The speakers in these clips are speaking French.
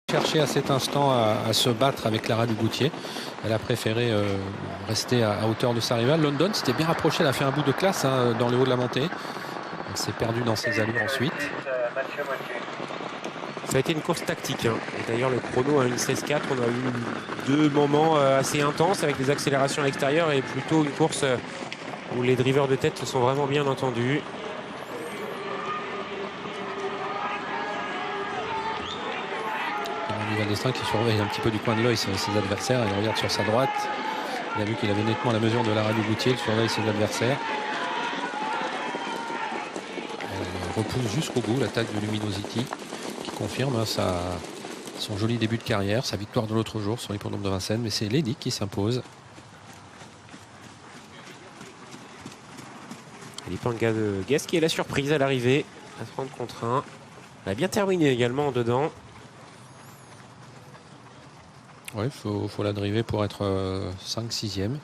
Cherché à cet instant à se battre avec Lara Dugoutier. Elle a préféré rester à hauteur de sa rivale. London s'était bien rapprochée, elle a fait un bout de classe dans le haut de la montée. Elle s'est perdue dans ses allures ensuite. Ça a été une course tactique. Et d'ailleurs, le chrono à une 16-4, on a eu deux moments assez intenses avec des accélérations à l'extérieur et plutôt une course où les drivers de tête se sont vraiment bien entendus. Duval d'Estaing qui surveille un petit peu du coin de l'œil ses adversaires. Il regarde sur sa droite. Il a vu qu'il avait nettement la mesure de Lara Dugoutier. Il surveille ses adversaires. Elle repousse jusqu'au bout l'attaque de Luminosity qui confirme son joli début de carrière, sa victoire de l'autre jour sur l'hippodrome de Vincennes. Mais c'est Lady qui s'impose. Lipanga de Guess qui est la surprise à l'arrivée à 30 contre 1. Elle a bien terminé également dedans. Oui, il faut la driver pour être 5-6e.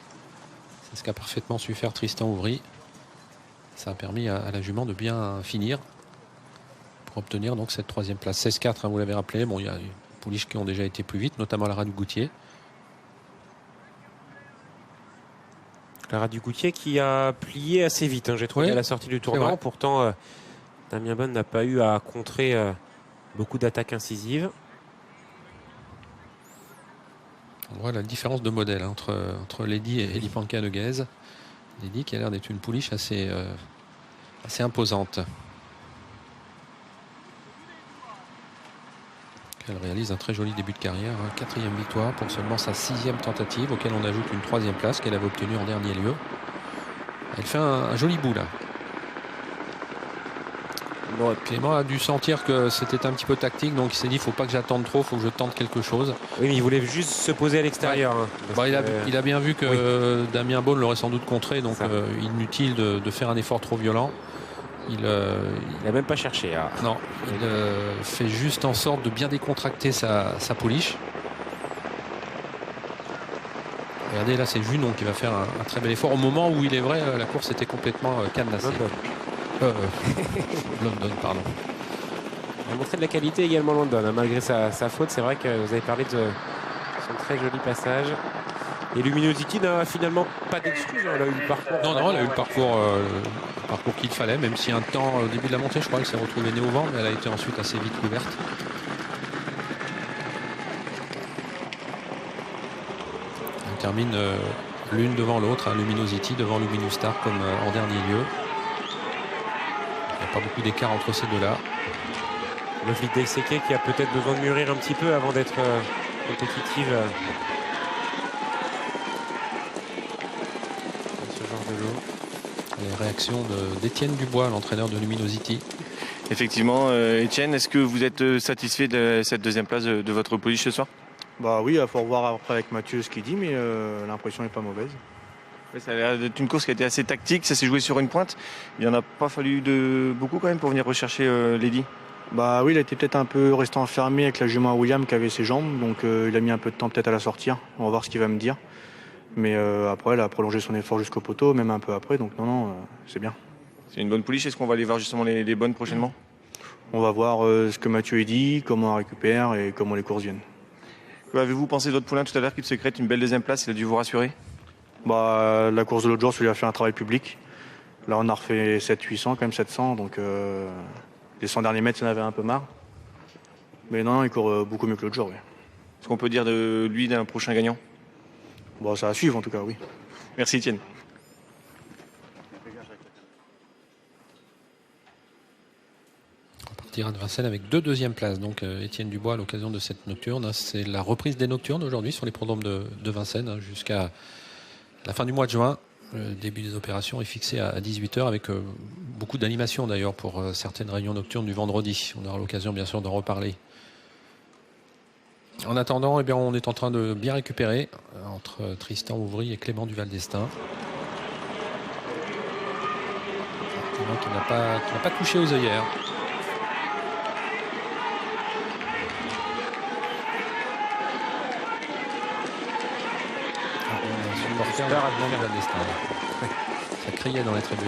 C'est ce qu'a parfaitement su faire Tristan Ouvry. Ça a permis à la jument de bien finir pour obtenir donc cette 3e place. 16-4, vous l'avez rappelé. Bon, il y a des pouliches qui ont déjà été plus vite, notamment Lara Dugoutier. Lara Dugoutier qui a plié assez vite, j'ai trouvé, à la sortie du tournant. Pourtant, Damien Bonne n'a pas eu à contrer beaucoup d'attaques incisives. On voit la différence de modèle entre Lady et Lipanka de Guez. Lady qui a l'air d'être une pouliche assez imposante. Elle réalise un très joli début de carrière. 4e victoire pour seulement sa 6e tentative, auquel on ajoute une 3e place qu'elle avait obtenue en dernier lieu. Elle fait un joli bout là. Bon, Clément a dû sentir que c'était un petit peu tactique, donc il s'est dit il ne faut pas que j'attende trop, il faut que je tente quelque chose. Oui, mais il voulait juste se poser à l'extérieur. Il a bien vu que Damien Bonne l'aurait sans doute contré, donc inutile de faire un effort trop violent. Il n'a même pas cherché. Non, il fait juste en sorte de bien décontracter sa pouliche. Regardez, là c'est Junon qui va faire un très bel effort au moment où il est vrai la course était complètement cadenassée. London, pardon. Il a montré de la qualité également London, malgré sa faute. C'est vrai que vous avez parlé de son très joli passage. Et Luminosity n'a finalement pas d'excuses. Elle a eu le parcours. Non, elle a eu le parcours qu'il fallait, même si un temps au début de la montée, je crois qu'elle s'est retrouvée nez au vent, mais elle a été ensuite assez vite couverte. Elle termine l'une devant l'autre, Luminosity devant Luminostar comme en dernier lieu. Il n'y a pas beaucoup d'écart entre ces deux-là. Le flic d'Elseke qui a peut-être besoin de mûrir un petit peu avant d'être compétitive. Ce genre de lot. Les réactions d'Étienne Dubois, l'entraîneur de Luminosity. Effectivement, Étienne, est-ce que vous êtes satisfait de cette 2e place de votre pouliche ce soir? Bah oui, il faut revoir après avec Mathieu ce qu'il dit, mais l'impression n'est pas mauvaise. Ça a l'air d'être une course qui a été assez tactique, ça s'est joué sur une pointe. Il n'y en a pas fallu beaucoup quand même pour venir rechercher Lady. Bah oui, il a été peut-être un peu resté enfermé avec la jument William qui avait ses jambes, donc il a mis un peu de temps peut-être à la sortir. On va voir ce qu'il va me dire. Mais après, elle a prolongé son effort jusqu'au poteau, même un peu après, donc non, c'est bien. C'est une bonne pouliche, est-ce qu'on va aller voir justement les bonnes prochainement? On va voir ce que Mathieu dit, comment on récupère et comment les courses viennent. Que avez-vous pensé de votre poulain tout à l'heure qui se crée une belle 2e place? Il a dû vous rassurer? Bah, la course de l'autre jour, ça lui a fait un travail public. Là, on a refait 700-800, quand même 700, donc les 100 derniers mètres, ça en avait un peu marre. Mais non, il court beaucoup mieux que l'autre jour, oui. Est-ce qu'on peut dire de lui d'un prochain gagnant? Bon, ça va suivre en tout cas, oui. Merci Étienne. On partira de Vincennes avec 2 2e places. Donc Étienne Dubois à l'occasion de cette nocturne. C'est la reprise des nocturnes aujourd'hui sur les prud'hommes de Vincennes jusqu'à la fin du mois de juin. Le début des opérations est fixé à 18h avec beaucoup d'animation d'ailleurs pour certaines réunions nocturnes du vendredi. On aura l'occasion bien sûr d'en reparler. En attendant, eh bien, on est en train de bien récupérer entre Tristan Ouvry et Clément Duval d'Estaing. Clément qui n'a pas touché aux œillères. Ça criait dans les tribunes.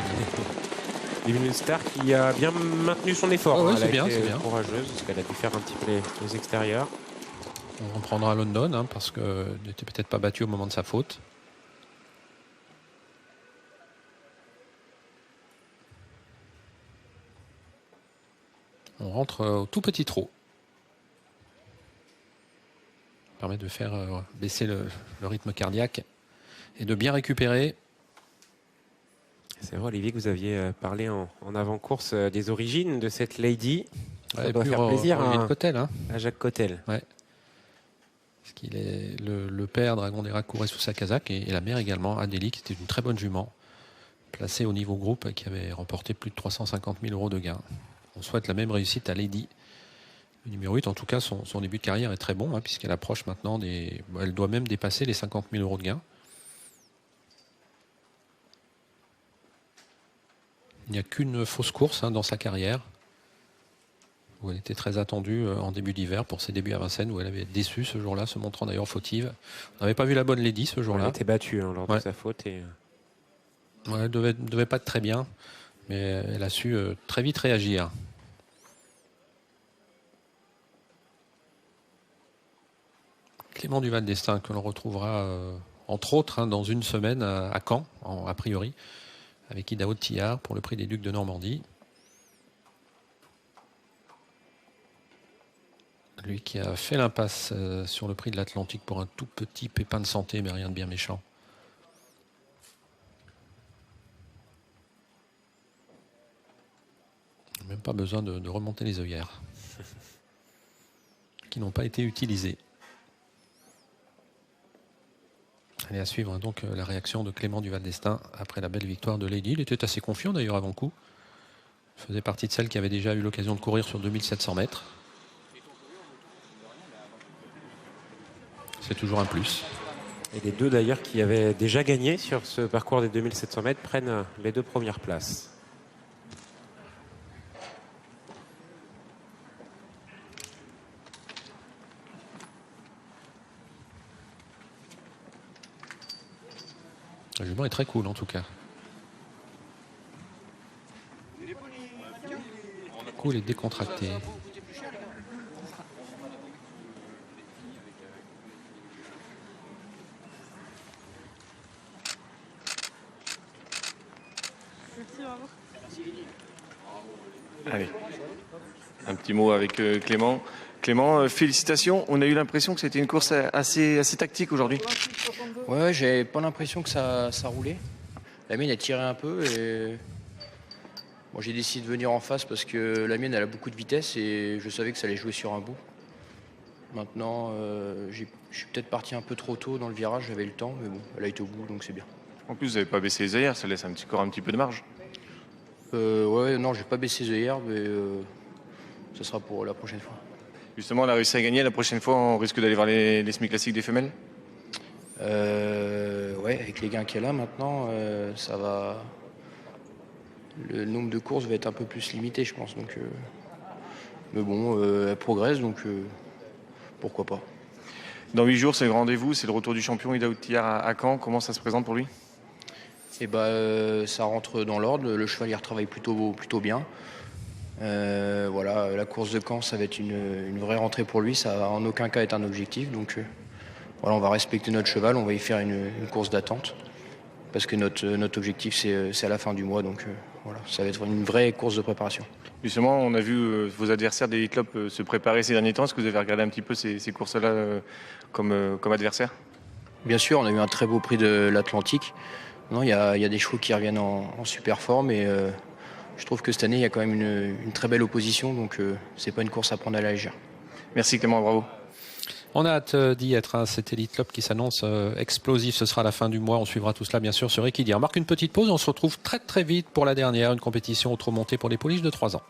Luminostar qui a bien maintenu son effort. Oh oui, elle c'est a bien, été c'est bien. courageuse parce qu'elle a dû faire un petit peu les extérieurs. On reprendra à London hein, parce qu'il n'était peut-être pas battu au moment de sa faute. On rentre au tout petit trot. Ça permet de faire baisser le rythme cardiaque et de bien récupérer. C'est vrai, Olivier, que vous aviez parlé en avant-course des origines de cette Lady. Ça doit faire plaisir Cotel, hein. à Jacques Cotel. Ouais. Parce qu'il est le père Dragondera courait sous sa casaque et la mère également, Adélie, qui était une très bonne jument, placée au niveau groupe, qui avait remporté plus de 350 000 € de gains. On souhaite la même réussite à Lady. Le numéro 8, en tout cas, son début de carrière est très bon, hein, puisqu'elle approche maintenant elle doit même dépasser les 50 000 € de gains. Il n'y a qu'une fausse course hein, dans sa carrière, où elle était très attendue en début d'hiver pour ses débuts à Vincennes, où elle avait déçu ce jour-là, se montrant d'ailleurs fautive. On n'avait pas vu la bonne Lady ce jour-là. Elle était battue hein, lors de sa faute. Et... Ouais, elle devait pas être très bien, mais elle a su très vite réagir. Clément du Val d'Estaing, que l'on retrouvera entre autres hein, dans une semaine à Caen, a priori, avec Idaho Tillard pour le prix des Ducs de Normandie. Lui qui a fait l'impasse sur le prix de l'Atlantique pour un tout petit pépin de santé, mais rien de bien méchant. Même pas besoin de remonter les œillères qui n'ont pas été utilisées. Allez, à suivre donc la réaction de Clément du Val d'Estaing après la belle victoire de Lady. Il était assez confiant d'ailleurs avant coup. Il faisait partie de celles qui avaient déjà eu l'occasion de courir sur 2700 mètres. C'est toujours un plus. Et les deux d'ailleurs qui avaient déjà gagné sur ce parcours des 2700 mètres prennent les 2 premières places. Le jument est très cool en tout cas. Cool et décontracté. Allez, un petit mot avec Clément. Clément, félicitations. On a eu l'impression que c'était une course assez tactique aujourd'hui. Ouais, j'avais pas l'impression que ça roulait. La mienne a tiré un peu et bon, j'ai décidé de venir en face parce que la mienne elle a beaucoup de vitesse et je savais que ça allait jouer sur un bout. Maintenant, je suis peut-être parti un peu trop tôt dans le virage, j'avais le temps, mais bon, elle a été au bout donc c'est bien. En plus, vous n'avez pas baissé les œillères, ça laisse encore un petit peu de marge. Ouais, non, j'ai pas baissé les œillères, mais ça sera pour la prochaine fois. Justement, on a réussi à gagner. La prochaine fois, on risque d'aller voir les semi-classiques des femelles. Ouais, avec les gains qu'elle a maintenant, ça va. Le nombre de courses va être un peu plus limité, je pense. Donc, mais bon, elle progresse, donc pourquoi pas. Dans 8 jours, c'est le rendez-vous, c'est le retour du champion Idaho Tillard à Caen. Comment ça se présente pour lui? Et ça rentre dans l'ordre. Le cheval il retravaille plutôt bien. Voilà, la course de Caen, ça va être une vraie rentrée pour lui. Ça va en aucun cas être un objectif. Donc voilà, on va respecter notre cheval, on va y faire une course d'attente. Parce que notre objectif, c'est à la fin du mois. Donc voilà, ça va être une vraie course de préparation. Justement, on a vu vos adversaires d'Elite Club se préparer ces derniers temps. Est-ce que vous avez regardé un petit peu ces courses-là comme adversaires? Bien sûr, on a eu un très beau prix de l'Atlantique. Non, il y a des chevaux qui reviennent en super forme et je trouve que cette année, il y a quand même une très belle opposition. Donc c'est pas une course à prendre à la légère. Merci Clément, bravo. On a hâte d'y être, hein, cet Elite Club qui s'annonce explosif. Ce sera la fin du mois. On suivra tout cela bien sûr sur Equidia. On marque une petite pause. On se retrouve très très vite pour la dernière, une compétition au trot monté pour les pouliches de 3 ans.